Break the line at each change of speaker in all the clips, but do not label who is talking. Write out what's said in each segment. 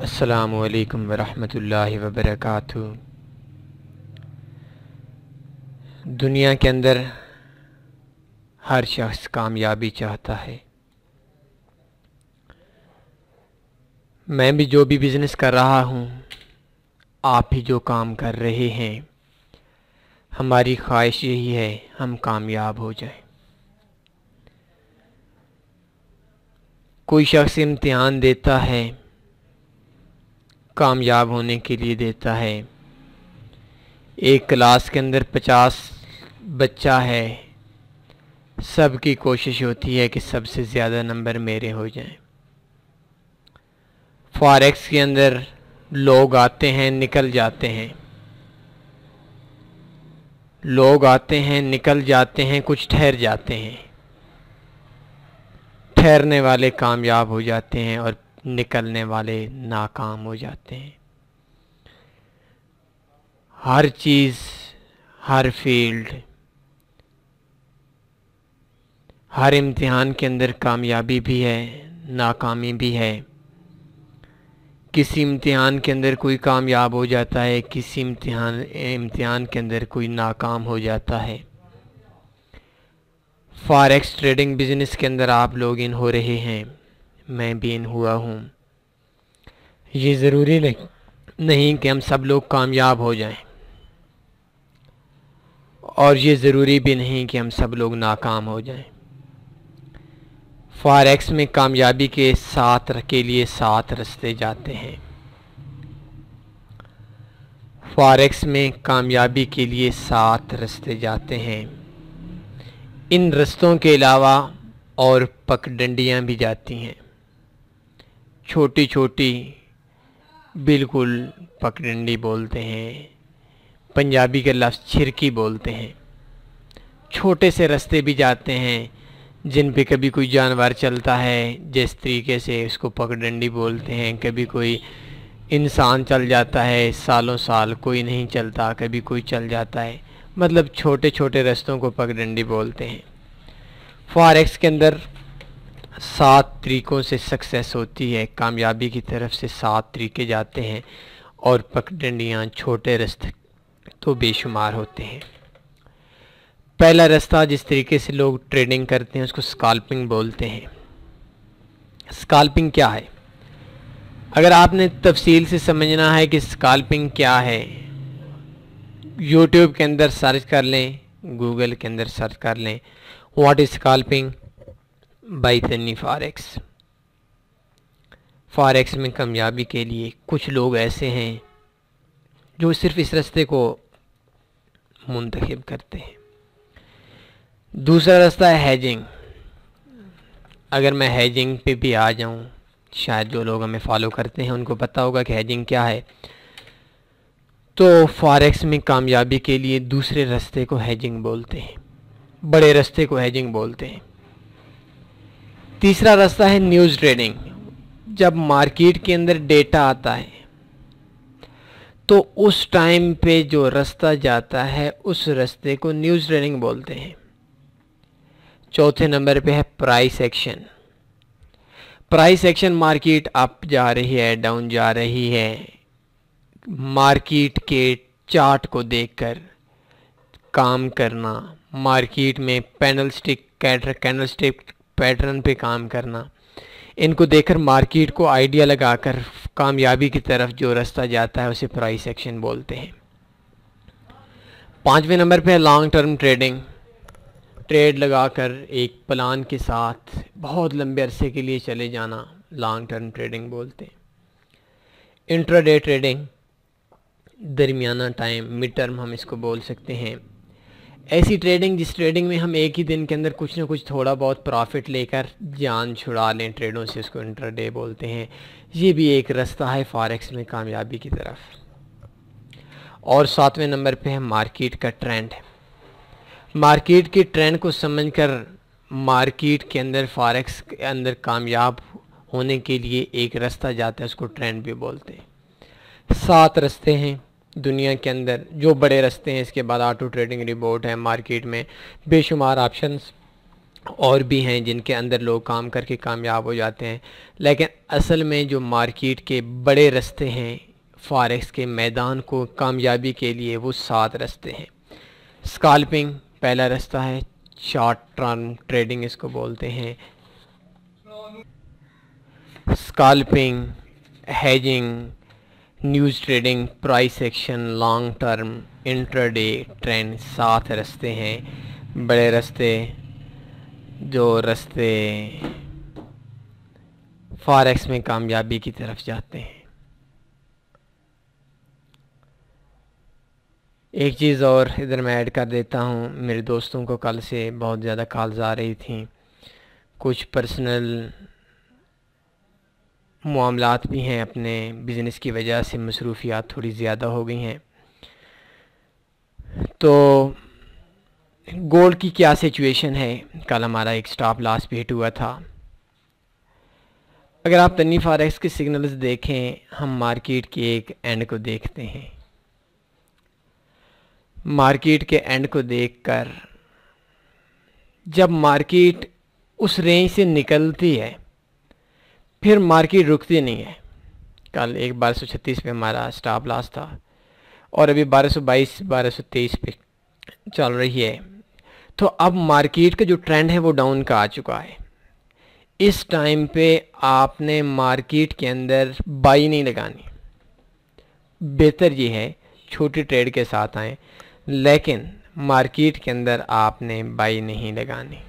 अस्सलामु अलैकुम वरहमतुल्लाहि वबरकातुहू। दुनिया के अंदर हर शख्स कामयाबी चाहता है। मैं भी जो भी बिज़नेस कर रहा हूँ, आप भी जो काम कर रहे हैं, हमारी ख्वाहिश यही है हम कामयाब हो जाएं। कोई शख्स इम्तिहान देता है, कामयाब होने के लिए देता है। एक क्लास के अंदर 50 बच्चा है, सबकी कोशिश होती है कि सबसे ज़्यादा नंबर मेरे हो जाएं। फॉरेक्स के अंदर लोग आते हैं, निकल जाते हैं, लोग आते हैं, निकल जाते हैं, कुछ ठहर जाते हैं। ठहरने वाले कामयाब हो जाते हैं और निकलने वाले नाकाम हो जाते हैं। हर चीज़, हर फील्ड, हर इम्तिहान के अंदर कामयाबी भी है, नाकामी भी है। किसी इम्तिहान के अंदर कोई कामयाब हो जाता है, किसी इम्तिहान के अंदर कोई नाकाम हो जाता है। फॉरेक्स ट्रेडिंग बिजनेस के अंदर आप लोग इन हो रहे हैं, मैं भी इन हुआ हूँ। ये ज़रूरी नहीं कि हम सब लोग कामयाब हो जाएं, और ये ज़रूरी भी नहीं कि हम सब लोग नाकाम हो जाएं। फॉरेक्स में कामयाबी के लिए 7 रास्ते जाते हैं। फॉरेक्स में कामयाबी के लिए 7 रास्ते जाते हैं। इन रास्तों के अलावा और पगडंडियाँ भी जाती हैं, छोटी छोटी, बिल्कुल पगडंडी बोलते हैं, पंजाबी के लफ्ज़ छिरकी बोलते हैं। छोटे से रास्ते भी जाते हैं जिन पे कभी कोई जानवर चलता है, जिस तरीके से उसको पगडंडी बोलते हैं। कभी कोई इंसान चल जाता है, सालों साल कोई नहीं चलता, कभी कोई चल जाता है। मतलब छोटे छोटे रास्तों को पगडंडी बोलते हैं। फॉरेक्स के अंदर 7 तरीक़ों से सक्सेस होती है, कामयाबी की तरफ से 7 तरीके जाते हैं, और पगडंडियाँ, छोटे रास्ते तो बेशुमार होते हैं। पहला रास्ता, जिस तरीके से लोग ट्रेडिंग करते हैं, उसको स्कैल्पिंग बोलते हैं। स्कैल्पिंग क्या है? अगर आपने तफसील से समझना है कि स्कैल्पिंग क्या है, यूट्यूब के अंदर सर्च कर लें, गूगल के अंदर सर्च कर लें, व्हाट इज स्कैल्पिंग बाय तन्नी फॉरेक्स। फॉरेक्स में कामयाबी के लिए कुछ लोग ऐसे हैं जो सिर्फ इस रास्ते को मुंतखब करते हैं। दूसरा रास्ता है हेजिंग। अगर मैं हेजिंग पे भी आ जाऊं, शायद जो लोग हमें फॉलो करते हैं उनको पता होगा कि हेजिंग क्या है। तो फॉरेक्स में कामयाबी के लिए दूसरे रास्ते को हेजिंग बोलते हैं, बड़े रास्ते को हेजिंग बोलते हैं। तीसरा रास्ता है न्यूज़ ट्रेडिंग। जब मार्केट के अंदर डेटा आता है तो उस टाइम पे जो रास्ता जाता है, उस रास्ते को न्यूज़ ट्रेडिंग बोलते हैं। चौथे नंबर पे है price action. Price action, market up जा रही है, डाउन जा रही है, मार्केट के चार्ट को देखकर काम करना, मार्केट में कैंडलस्टिक पैटर्न पे काम करना, इनको देखकर मार्केट को आइडिया लगाकर कामयाबी की तरफ जो रास्ता जाता है उसे प्राइस एक्शन बोलते हैं। 5वें नंबर पे है लॉन्ग टर्म ट्रेडिंग। ट्रेड लगाकर एक प्लान के साथ बहुत लंबे अरसे के लिए चले जाना, लॉन्ग टर्म ट्रेडिंग बोलते हैं। इंट्राडे ट्रेडिंग, दरमियाना टाइम, मिड टर्म हम इसको बोल सकते हैं। ऐसी ट्रेडिंग जिस ट्रेडिंग में हम एक ही दिन के अंदर कुछ ना कुछ थोड़ा बहुत प्रॉफिट लेकर जान छुड़ा लें ट्रेडों से, उसको इंट्राडे बोलते हैं। ये भी एक रास्ता है फॉरेक्स में कामयाबी की तरफ। और 7वें नंबर पे है मार्केट का ट्रेंड। मार्केट के ट्रेंड को समझकर मार्केट के अंदर, फॉरेक्स के अंदर कामयाब होने के लिए एक रास्ता जाता है, उसको ट्रेंड भी बोलते हैं। 7 रास्ते हैं दुनिया के अंदर, जो बड़े रास्ते हैं। इसके बाद ऑटो ट्रेडिंग रिपोर्ट है, मार्केट में बेशुमार ऑप्शंस और भी हैं जिनके अंदर लोग काम करके कामयाब हो जाते हैं, लेकिन असल में जो मार्केट के बड़े रास्ते हैं फॉरेक्स के मैदान को कामयाबी के लिए, वो 7 रास्ते हैं। स्कैल्पिंग पहला रास्ता है, शॉर्ट टर्म ट्रेडिंग इसको बोलते हैं। Scalping, hedging, news trading, price action, long term, intraday, trend, 7 रास्ते हैं बड़े रास्ते, जो रास्ते फॉरेक्स में कामयाबी की तरफ जाते हैं। एक चीज़ और इधर मैं ऐड कर देता हूँ, मेरे दोस्तों को कल से बहुत ज़्यादा कॉल्स आ रही थी, कुछ पर्सनल मामलात भी हैं, अपने बिज़नेस की वजह से मसरूफियात थोड़ी ज़्यादा हो गई हैं। तो गोल्ड की क्या सिचुएशन है, कल हमारा एक स्टॉप लॉस भी हिट हुआ था। अगर आप तन्नी फॉरेक्स के सिग्नल्स देखें, हम मार्केट के एक एंड को देखते हैं। मार्केट के एंड को देखकर जब मार्केट उस रेंज से निकलती है, फिर मार्केट रुकती नहीं है। कल एक 1236 पे हमारा स्टॉप लॉस था और अभी 1222 1223 पे चल रही है। तो अब मार्केट का जो ट्रेंड है वो डाउन का आ चुका है। इस टाइम पे आपने मार्केट के अंदर बाई नहीं लगानी, बेहतर ये है छोटी ट्रेड के साथ आएँ, लेकिन मार्केट के अंदर आपने बाई नहीं लगानी।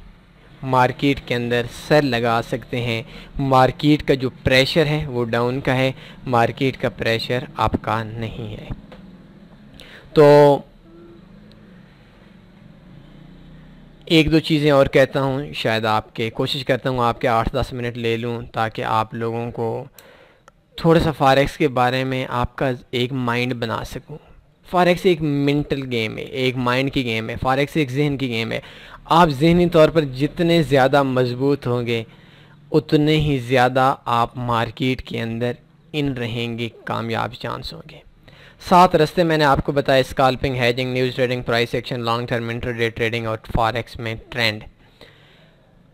मार्केट के अंदर सेल लगा सकते हैं। मार्केट का जो प्रेशर है वो डाउन का है, मार्केट का प्रेशर आपका नहीं है। तो एक दो चीज़ें और कहता हूँ, शायद आपके कोशिश करता हूँ आपके 8-10 मिनट ले लूँ, ताकि आप लोगों को थोड़ा सा फॉरेक्स के बारे में आपका एक माइंड बना सकूँ। फॉरेक्स एक मेंटल गेम है, एक माइंड की गेम है, फॉरेक्स एक जहन की गेम है। आप जहनी तौर पर जितने ज़्यादा मजबूत होंगे, उतने ही ज़्यादा आप मार्केट के अंदर इन रहेंगे, कामयाब चांस होंगे। 7 रास्ते मैंने आपको बताए, scalping, hedging, news trading, price action, long term, intraday trading और फॉरेक्स में ट्रेंड।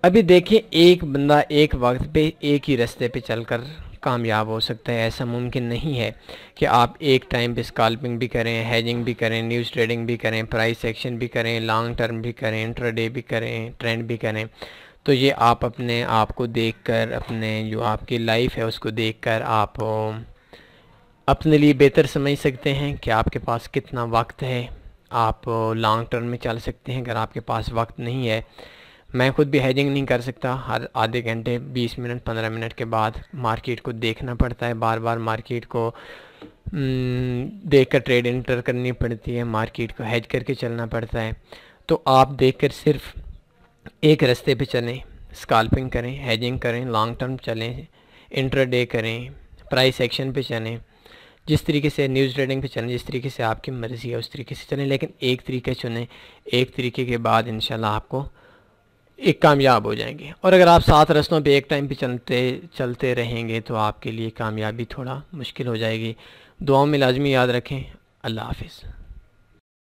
अभी देखिए, एक बंदा एक वक्त पे एक ही रास्ते पे चलकर कामयाब हो सकता है। ऐसा मुमकिन नहीं है कि आप एक टाइम पे स्कैल्पिंग भी करें, हेजिंग भी करें, न्यूज़ ट्रेडिंग भी करें, प्राइस एक्शन भी करें, लॉन्ग टर्म भी करें, इंट्राडे भी करें, ट्रेंड भी करें। तो ये आप अपने आप को देखकर, अपने जो आपकी लाइफ है उसको देखकर आप अपने लिए बेहतर समझ सकते हैं कि आपके पास कितना वक्त है। आप लॉन्ग टर्म में चल सकते हैं। अगर आपके पास वक्त नहीं है, मैं खुद भी हेजिंग नहीं कर सकता, हर आधे घंटे 20 मिनट 15 मिनट के बाद मार्केट को देखना पड़ता है, बार बार मार्केट को देखकर ट्रेड एंटर करनी पड़ती है, मार्केट को हेज करके चलना पड़ता है। तो आप देखकर सिर्फ एक रास्ते पे चलें, स्कैल्पिंग करें, हेजिंग करें, लॉन्ग टर्म चलें, इंट्राडे करें, प्राइस एक्शन पे चलें, जिस तरीके से न्यूज़ ट्रेडिंग पे चलें, जिस तरीके से आपकी मर्ज़ी है उस तरीके से चलें, लेकिन एक तरीके चुनें। एक तरीके के बाद इंशाल्लाह आपको एक कामयाब हो जाएंगे। और अगर आप 7 रास्तों पे एक टाइम पे चलते रहेंगे तो आपके लिए कामयाबी थोड़ा मुश्किल हो जाएगी। दुआओं में लाजमी याद रखें। अल्लाह हाफिज़।